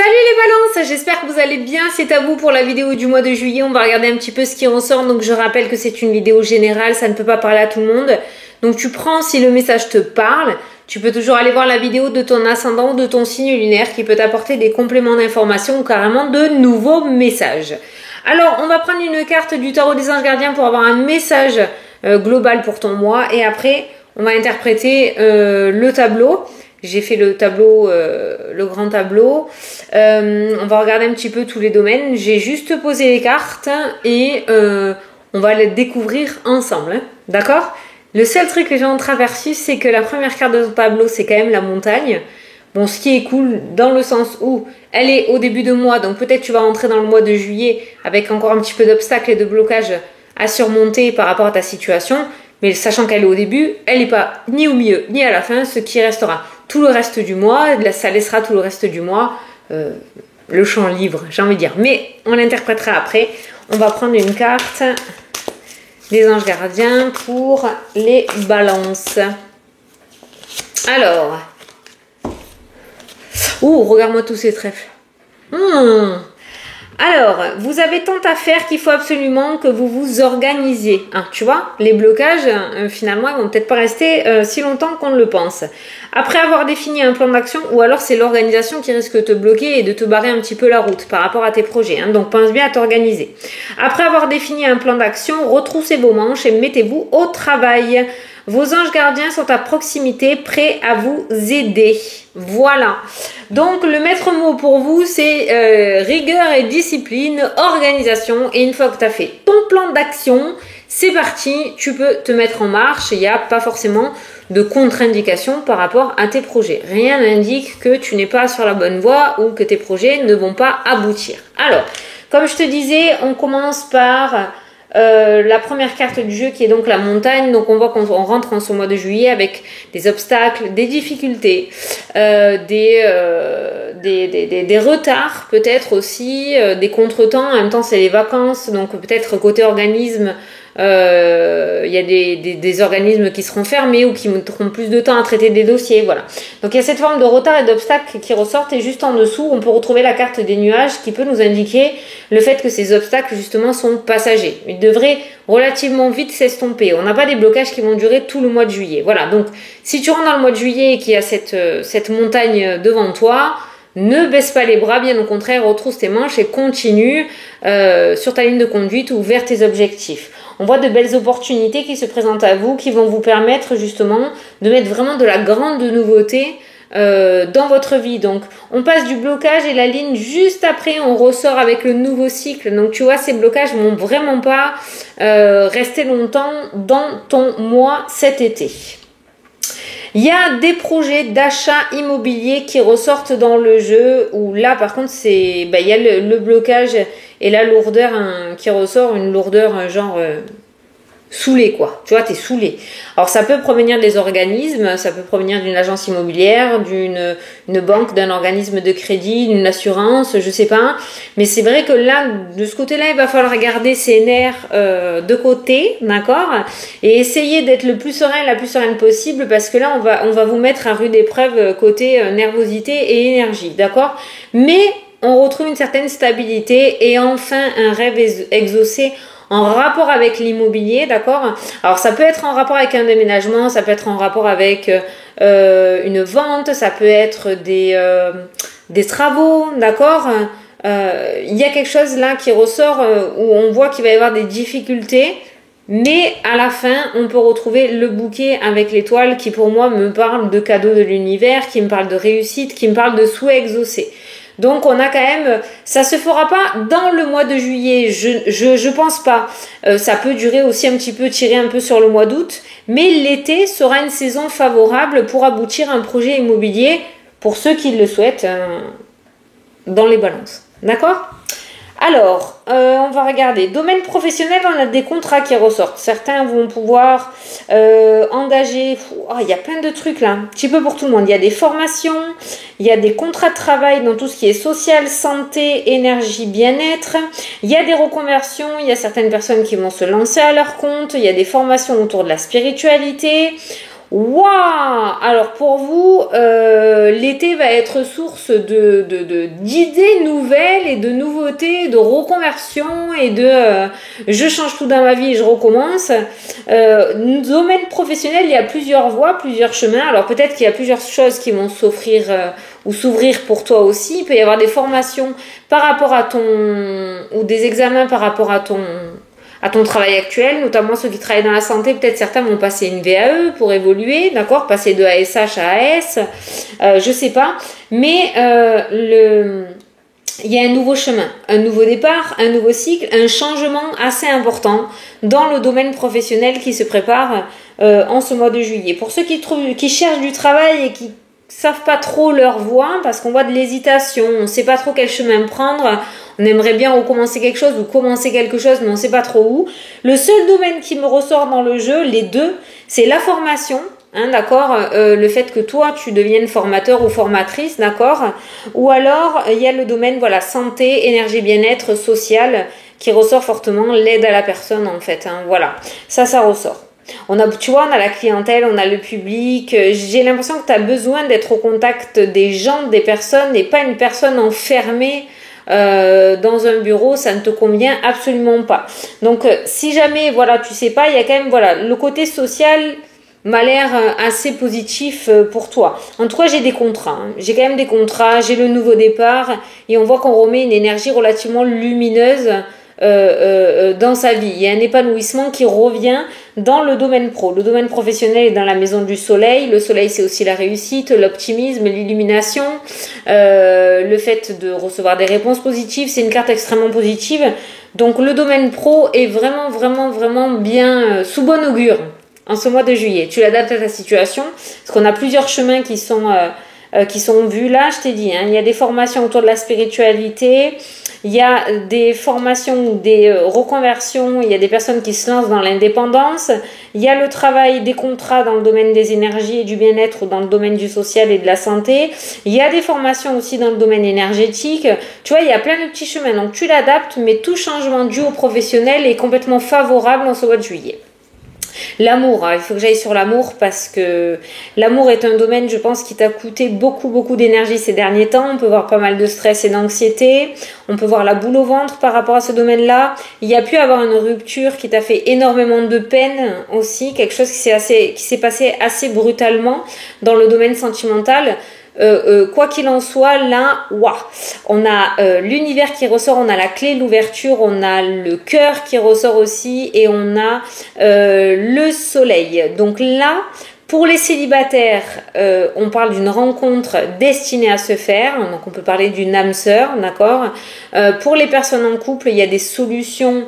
Salut les balances, j'espère que vous allez bien, c'est à vous pour la vidéo du mois de juillet, on va regarder un petit peu ce qui ressort, donc je rappelle que c'est une vidéo générale, ça ne peut pas parler à tout le monde, donc tu prends si le message te parle, tu peux toujours aller voir la vidéo de ton ascendant ou de ton signe lunaire qui peut t'apporter des compléments d'information ou carrément de nouveaux messages. Alors on va prendre une carte du tarot des anges gardiens pour avoir un message global pour ton mois et après on va interpréter le tableau. J'ai fait le tableau, le grand tableau. On va regarder un petit peu tous les domaines. J'ai juste posé les cartes et on va les découvrir ensemble. Hein. D'accord? Le seul truc que j'ai en traversus, c'est que la première carte de ton tableau, c'est quand même la montagne. Bon, ce qui est cool dans le sens où elle est au début de mois, donc peut-être tu vas rentrer dans le mois de juillet avec encore un petit peu d'obstacles et de blocages à surmonter par rapport à ta situation. Mais sachant qu'elle est au début, elle n'est pas ni au milieu ni à la fin, ce qui restera tout le reste du mois, ça laissera tout le reste du mois le champ libre, j'ai envie de dire. Mais on l'interprétera après. On va prendre une carte des anges gardiens pour les balances. Alors, regarde-moi tous ces trèfles. Alors, vous avez tant à faire qu'il faut absolument que vous vous organisiez. Hein, tu vois, les blocages, finalement, ils vont peut-être pas rester si longtemps qu'on le pense. Après avoir défini un plan d'action, ou alors c'est l'organisation qui risque de te bloquer et de te barrer un petit peu la route par rapport à tes projets. Hein, donc, pense bien à t'organiser. Après avoir défini un plan d'action, retroussez vos manches et mettez-vous au travail. Vos anges gardiens sont à proximité, prêts à vous aider. Voilà. Donc, le maître mot pour vous, c'est rigueur et discipline, organisation. Et une fois que tu as fait ton plan d'action, c'est parti, tu peux te mettre en marche. Il n'y a pas forcément de contre-indication par rapport à tes projets. Rien n'indique que tu n'es pas sur la bonne voie ou que tes projets ne vont pas aboutir. Alors, comme je te disais, on commence par la première carte du jeu qui est donc la montagne. Donc on voit qu'on rentre en ce mois de juillet avec des obstacles, des difficultés, des retards peut-être aussi, des contretemps. En même temps c'est les vacances, donc peut-être côté organisme il y a des organismes qui seront fermés ou qui mettront plus de temps à traiter des dossiers, voilà. Donc il y a cette forme de retard et d'obstacles qui ressortent et juste en dessous on peut retrouver la carte des nuages qui peut nous indiquer le fait que ces obstacles justement sont passagers. Ils devraient relativement vite s'estomper. On n'a pas des blocages qui vont durer tout le mois de juillet. Voilà, donc si tu rentres dans le mois de juillet et qu'il y a cette montagne devant toi, ne baisse pas les bras, bien au contraire, retrousse tes manches et continue sur ta ligne de conduite ou vers tes objectifs. On voit de belles opportunités qui se présentent à vous, qui vont vous permettre justement de mettre vraiment de la grande nouveauté dans votre vie. Donc on passe du blocage et la ligne juste après on ressort avec le nouveau cycle. Donc tu vois, ces blocages vont vraiment pas rester longtemps dans ton mois cet été. Il y a des projets d'achat immobilier qui ressortent dans le jeu où là par contre c'est il y a le blocage et la lourdeur qui ressort, une lourdeur genre saoulé quoi, tu vois, t'es saoulé. Alors ça peut provenir des organismes, ça peut provenir d'une agence immobilière, d'une banque, d'un organisme de crédit, d'une assurance, je sais pas, mais c'est vrai que là, de ce côté-là, il va falloir garder ses nerfs de côté, d'accord, et essayer d'être le plus serein, la plus sereine possible, parce que là, on va vous mettre à rude épreuve côté nervosité et énergie, d'accord, mais on retrouve une certaine stabilité et enfin un rêve exaucé en rapport avec l'immobilier, d'accord? Alors ça peut être en rapport avec un déménagement, ça peut être en rapport avec une vente, ça peut être des travaux, d'accord? Il y a quelque chose là qui ressort où on voit qu'il va y avoir des difficultés, mais à la fin, on peut retrouver le bouquet avec l'étoile qui pour moi me parle de cadeaux de l'univers, qui me parle de réussite, qui me parle de souhaits exaucés. Donc on a quand même, ça se fera pas dans le mois de juillet, je pense pas. Ça peut durer aussi un petit peu, tirer un peu sur le mois d'août, mais l'été sera une saison favorable pour aboutir à un projet immobilier pour ceux qui le souhaitent dans les balances. D'accord ? Alors, on va regarder. Domaine professionnel, on a des contrats qui ressortent. Certains vont pouvoir engager... il y a plein de trucs là, un petit peu pour tout le monde. Il y a des formations, il y a des contrats de travail dans tout ce qui est social, santé, énergie, bien-être. Il y a des reconversions, il y a certaines personnes qui vont se lancer à leur compte. Il y a des formations autour de la spiritualité. Waouh! Alors pour vous, l'été va être source d'idées nouvelles et de nouveautés, de reconversion et je change tout dans ma vie et je recommence. Domaine professionnel, il y a plusieurs voies, plusieurs chemins. Alors peut-être qu'il y a plusieurs choses qui vont s'offrir ou s'ouvrir pour toi aussi. Il peut y avoir des formations par rapport à ou des examens par rapport à ton travail actuel, notamment ceux qui travaillent dans la santé. Peut-être certains vont passer une VAE pour évoluer, d'accord, passer de ASH à AS, je sais pas, mais il y a un nouveau chemin, un nouveau départ, un nouveau cycle, un changement assez important dans le domaine professionnel qui se prépare en ce mois de juillet. Pour ceux qui cherchent du travail et qui savent pas trop leur voie, parce qu'on voit de l'hésitation, on sait pas trop quel chemin prendre, on aimerait bien recommencer quelque chose ou commencer quelque chose, mais on sait pas trop où. Le seul domaine qui me ressort dans le jeu, les deux, c'est la formation, hein, d'accord, le fait que toi tu deviennes formateur ou formatrice, d'accord, ou alors il y a le domaine, voilà, santé, énergie, bien-être, social, qui ressort fortement, l'aide à la personne en fait, hein, voilà, ça ressort. Tu vois, on a la clientèle, on a le public. J'ai l'impression que tu as besoin d'être au contact des gens, des personnes, et pas une personne enfermée dans un bureau. Ça ne te convient absolument pas. Donc, si jamais, voilà, tu sais pas, il y a quand même, voilà, le côté social m'a l'air assez positif pour toi. En tout cas, j'ai des contrats. Hein. J'ai quand même des contrats, j'ai le nouveau départ, et on voit qu'on remet une énergie relativement lumineuse dans sa vie. Il y a un épanouissement qui revient dans le domaine pro. Le domaine professionnel est dans la maison du soleil. Le soleil, c'est aussi la réussite, l'optimisme, l'illumination, le fait de recevoir des réponses positives. C'est une carte extrêmement positive. Donc le domaine pro est vraiment, vraiment, vraiment bien sous bon augure en ce mois de juillet. Tu l'adaptes à ta situation, parce qu'on a plusieurs chemins qui sont vus là, je t'ai dit, hein. Il y a des formations autour de la spiritualité, il y a des formations, des reconversions, il y a des personnes qui se lancent dans l'indépendance, il y a le travail des contrats dans le domaine des énergies et du bien-être, dans le domaine du social et de la santé, il y a des formations aussi dans le domaine énergétique, tu vois, il y a plein de petits chemins, donc tu l'adaptes, mais tout changement dû au professionnel est complètement favorable en ce mois de juillet. L'amour, il faut que j'aille sur l'amour parce que l'amour est un domaine, je pense, qui t'a coûté beaucoup, beaucoup d'énergie ces derniers temps. On peut voir pas mal de stress et d'anxiété. On peut voir la boule au ventre par rapport à ce domaine-là. Il y a pu avoir une rupture qui t'a fait énormément de peine aussi, quelque chose qui s'est passé assez brutalement dans le domaine sentimental. Quoi qu'il en soit, là, on a l'univers qui ressort, on a la clé, l'ouverture, on a le cœur qui ressort aussi et on a le soleil. Donc là, pour les célibataires, on parle d'une rencontre destinée à se faire, donc on peut parler d'une âme sœur, d'accord. Pour les personnes en couple, il y a des solutions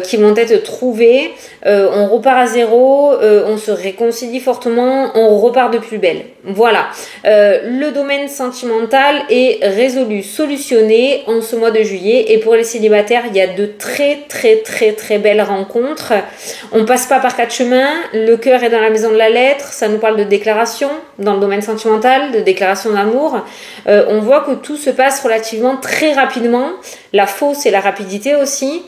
qui vont être trouvées. On repart à zéro, on se réconcilie fortement, on repart de plus belle. Voilà. Le domaine sentimental est résolu, solutionné en ce mois de juillet. Et pour les célibataires, il y a de très très très très belles rencontres. On passe pas par quatre chemins. Le cœur est dans la maison de la lettre. Ça nous parle de déclaration dans le domaine sentimental, de déclaration d'amour. On voit que tout se passe relativement très rapidement. La fausse et la rapidité aussi.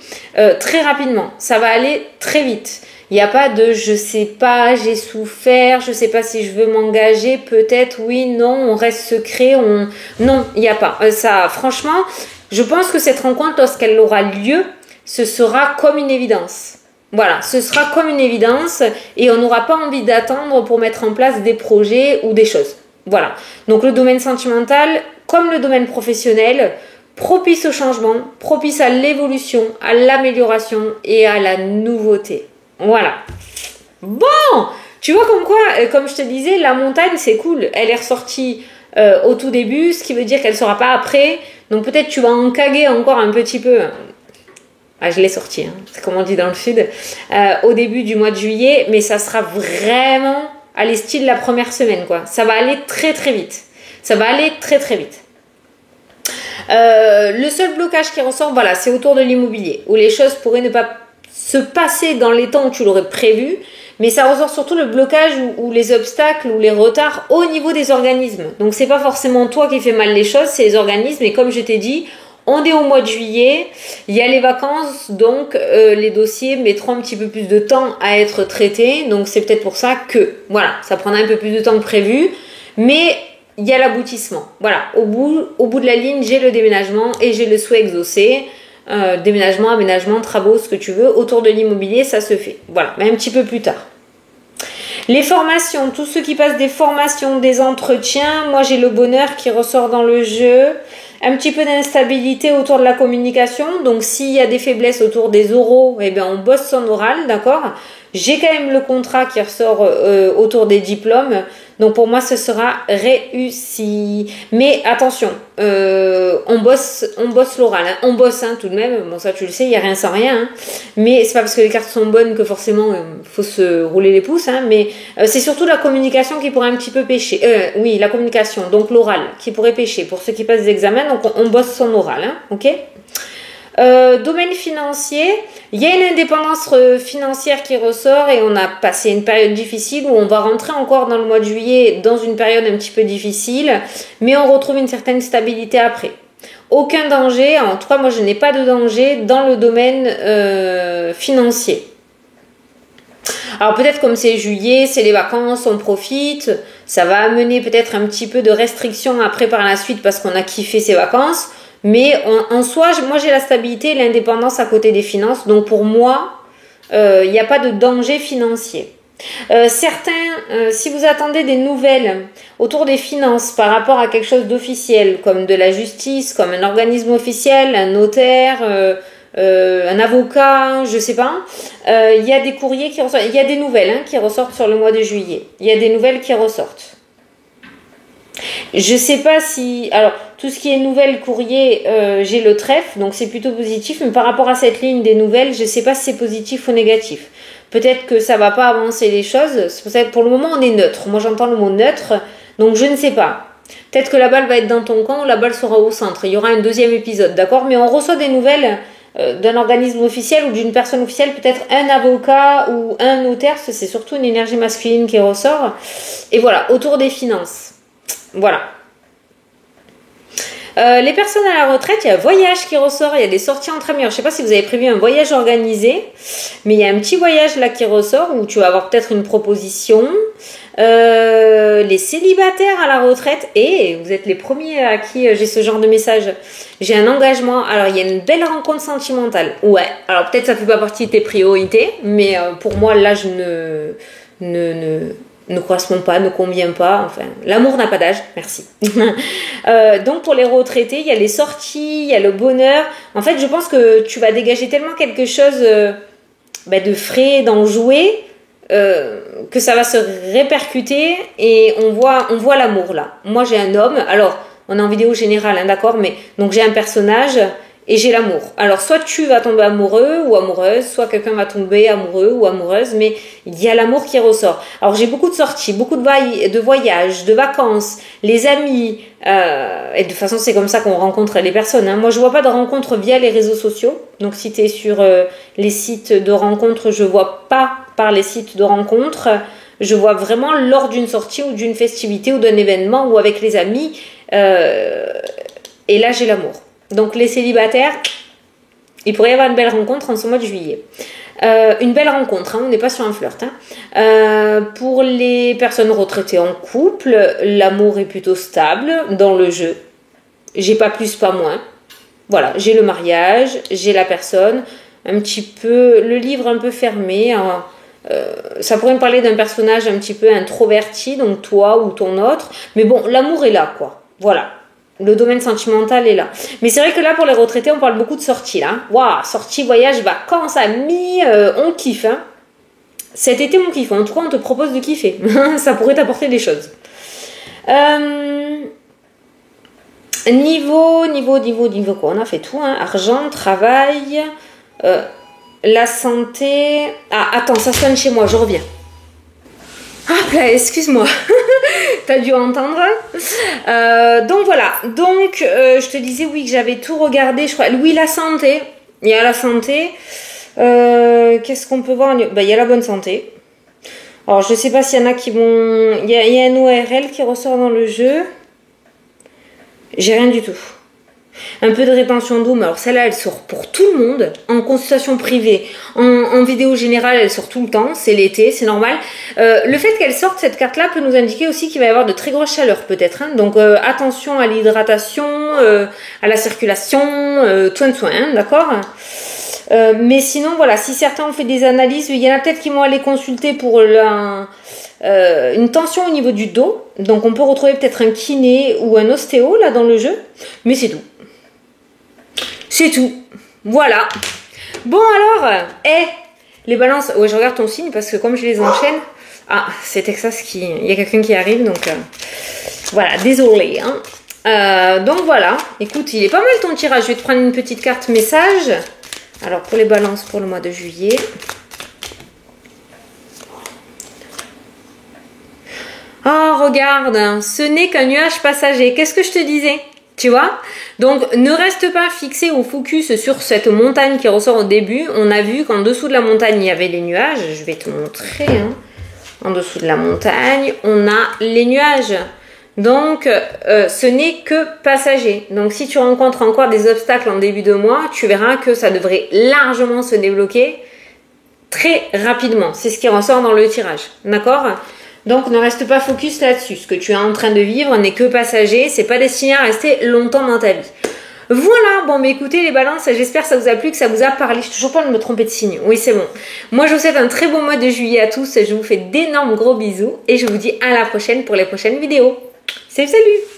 Très rapidement. Ça va aller très vite. Il n'y a pas de je sais pas, j'ai souffert, je sais pas si je veux m'engager, peut-être oui, non, on reste secret, non, il n'y a pas. Ça, franchement, je pense que cette rencontre, lorsqu'elle aura lieu, ce sera comme une évidence. Voilà, ce sera comme une évidence et on n'aura pas envie d'attendre pour mettre en place des projets ou des choses. Voilà. Donc le domaine sentimental, comme le domaine professionnel, propice au changement, propice à l'évolution, à l'amélioration et à la nouveauté. Voilà. Bon, tu vois comme quoi, comme je te disais, la montagne c'est cool. Elle est ressortie au tout début, ce qui veut dire qu'elle ne sera pas après. Donc peut-être tu vas encaguer encore un petit peu. Ah, je l'ai sorti, hein. C'est comme on dit dans le sud. Au début du mois de juillet, mais ça sera vraiment, allez, style la première semaine, quoi. Ça va aller très très vite. Ça va aller très très vite. Le seul blocage qui ressort, voilà, c'est autour de l'immobilier, où les choses pourraient ne pas se passer dans les temps où tu l'aurais prévu, mais ça ressort surtout le blocage ou les obstacles ou les retards au niveau des organismes. Donc c'est pas forcément toi qui fais mal les choses, c'est les organismes, et comme je t'ai dit, On est au mois de juillet, il y a les vacances, donc les dossiers mettront un petit peu plus de temps à être traités. Donc c'est peut-être pour ça que, voilà, ça prendra un peu plus de temps que prévu. Mais il y a l'aboutissement. Voilà, au bout de la ligne, j'ai le déménagement et j'ai le souhait exaucé. Déménagement, aménagement, travaux, ce que tu veux. Autour de l'immobilier, ça se fait. Voilà, mais un petit peu plus tard. Les formations, tous ceux qui passent des formations, des entretiens, moi j'ai le bonheur qui ressort dans le jeu. Un petit peu d'instabilité autour de la communication. Donc s'il y a des faiblesses autour des oraux, eh bien on bosse son oral, d'accord? J'ai quand même le contrat qui ressort autour des diplômes. Donc pour moi ce sera réussi. Mais attention, on bosse l'oral, hein. On bosse tout de même. Bon ça tu le sais, il n'y a rien sans rien. Hein. Mais c'est pas parce que les cartes sont bonnes que forcément faut se rouler les pouces. Hein. Mais c'est surtout la communication qui pourrait un petit peu pêcher. Oui, la communication, donc l'oral qui pourrait pêcher pour ceux qui passent des examens. Donc on bosse son oral, hein, ok. Domaine financier, il y a une indépendance financière qui ressort et on a passé une période difficile où on va rentrer encore dans le mois de juillet dans une période un petit peu difficile, mais on retrouve une certaine stabilité après. Aucun danger, en tout cas moi je n'ai pas de danger dans le domaine financier. Alors peut-être comme c'est juillet, c'est les vacances, on profite, ça va amener peut-être un petit peu de restrictions après par la suite parce qu'on a kiffé ces vacances. Mais en soi, moi j'ai la stabilité et l'indépendance à côté des finances. Donc pour moi, il n'y a pas de danger financier. Certains, si vous attendez des nouvelles autour des finances par rapport à quelque chose d'officiel, comme de la justice, comme un organisme officiel, un notaire, un avocat, je sais pas, il y a des courriers qui ressortent, il y a des nouvelles qui ressortent sur le mois de juillet. Il y a des nouvelles qui ressortent. Je sais pas si... Alors, tout ce qui est nouvelles, courrier, j'ai le trèfle, donc c'est plutôt positif. Mais par rapport à cette ligne des nouvelles, je sais pas si c'est positif ou négatif. Peut-être que ça va pas avancer les choses. C'est pour ça que pour le moment, on est neutre. Moi, j'entends le mot neutre, donc je ne sais pas. Peut-être que la balle va être dans ton camp ou la balle sera au centre. Il y aura un deuxième épisode, d'accord? Mais on reçoit des nouvelles d'un organisme officiel ou d'une personne officielle, peut-être un avocat ou un notaire, parce que c'est surtout une énergie masculine qui ressort. Et voilà, autour des finances. Voilà. Les personnes à la retraite, il y a un voyage qui ressort, il y a des sorties entre amis. Alors, je ne sais pas si vous avez prévu un voyage organisé, mais il y a un petit voyage là qui ressort où tu vas avoir peut-être une proposition. Les célibataires à la retraite, et vous êtes les premiers à qui j'ai ce genre de message. J'ai un engagement, alors il y a une belle rencontre sentimentale. Ouais, alors peut-être ça ne fait pas partie de tes priorités, mais pour moi l'âge ne correspond pas, ne convient pas, enfin, l'amour n'a pas d'âge, merci. Donc pour les retraités, il y a les sorties, il y a le bonheur. En fait, je pense que tu vas dégager tellement quelque chose de frais, d'enjoué, que ça va se répercuter et on voit l'amour là. Moi j'ai un homme, alors on est en vidéo générale, d'accord, mais donc j'ai un personnage et j'ai l'amour. Alors soit tu vas tomber amoureux ou amoureuse, soit quelqu'un va tomber amoureux ou amoureuse, mais il y a l'amour qui ressort. Alors j'ai beaucoup de sorties, beaucoup de voyages, de vacances, les amis, et de toute façon c'est comme ça qu'on rencontre les personnes. Moi je vois pas de rencontres via les réseaux sociaux, donc si tu es sur les sites de rencontres, je vois pas par les sites de rencontres, je vois vraiment lors d'une sortie ou d'une festivité ou d'un événement ou avec les amis, et là j'ai l'amour. Donc les célibataires, il pourrait y avoir une belle rencontre en ce mois de juillet. Une belle rencontre, on n'est pas sur un flirt. Pour les personnes retraitées en couple, l'amour est plutôt stable dans le jeu. J'ai pas plus, pas moins. Voilà, j'ai le mariage, j'ai la personne, un petit peu, le livre un peu fermé. Ça pourrait me parler d'un personnage un petit peu introverti, donc toi ou ton autre. Mais bon, l'amour est là, quoi. Voilà. Le domaine sentimental est là. Mais c'est vrai que là, pour les retraités, on parle beaucoup de sorties, là. Waouh, sorties, voyage, vacances, amis, on kiffe, hein. Cet été, on kiffe. En tout cas, on te propose de kiffer. Ça pourrait t'apporter des choses. Niveau quoi? On a fait tout, hein. Argent, travail, la santé. Ah, attends, ça sonne chez moi, je reviens. Ah, là, excuse-moi. T'as dû entendre. Donc voilà. Donc je te disais oui que j'avais tout regardé. Je crois. Oui, la santé. Il y a la santé. Qu'est-ce qu'on peut voir? Il y a la bonne santé. Alors je sais pas s'il y en a qui vont. Il y a un ORL qui ressort dans le jeu. J'ai rien du tout. Un peu de rétention d'eau, mais alors celle-là, elle sort pour tout le monde, en consultation privée, en vidéo générale, elle sort tout le temps, c'est l'été, c'est normal. Le fait qu'elle sorte, cette carte-là, peut nous indiquer aussi qu'il va y avoir de très grosses chaleurs, peut-être. Hein. Donc attention à l'hydratation, à la circulation, soin, hein, d'accord. Mais sinon, voilà, si certains ont fait des analyses, il y en a peut-être qui vont aller consulter pour une tension au niveau du dos. Donc on peut retrouver peut-être un kiné ou un ostéo là dans le jeu, mais c'est tout. C'est tout. Voilà. Bon alors, les balances. Ouais, je regarde ton signe parce que comme je les enchaîne. Ah, c'est Texas qui. Il y a quelqu'un qui arrive, donc voilà, désolé. Hein. Donc voilà. Écoute, il est pas mal ton tirage. Je vais te prendre une petite carte message. Alors pour les balances pour le mois de juillet. Oh, regarde, ce n'est qu'un nuage passager. Qu'est-ce que je te disais? Tu vois? Donc, ne reste pas fixé ou focus sur cette montagne qui ressort au début. On a vu qu'en dessous de la montagne, il y avait les nuages. Je vais te montrer. Hein. En dessous de la montagne, on a les nuages. Donc, ce n'est que passager. Donc, si tu rencontres encore des obstacles en début de mois, tu verras que ça devrait largement se débloquer très rapidement. C'est ce qui ressort dans le tirage. D'accord? Donc, ne reste pas focus là-dessus. Ce que tu es en train de vivre n'est que passager. C'est pas destiné à rester longtemps dans ta vie. Voilà, bon, mais écoutez les balances, j'espère que ça vous a plu, que ça vous a parlé. Je suis toujours pas de me tromper de signe. Oui, c'est bon. Moi, je vous souhaite un très bon mois de juillet à tous. Je vous fais d'énormes gros bisous et je vous dis à la prochaine pour les prochaines vidéos. Salut, salut!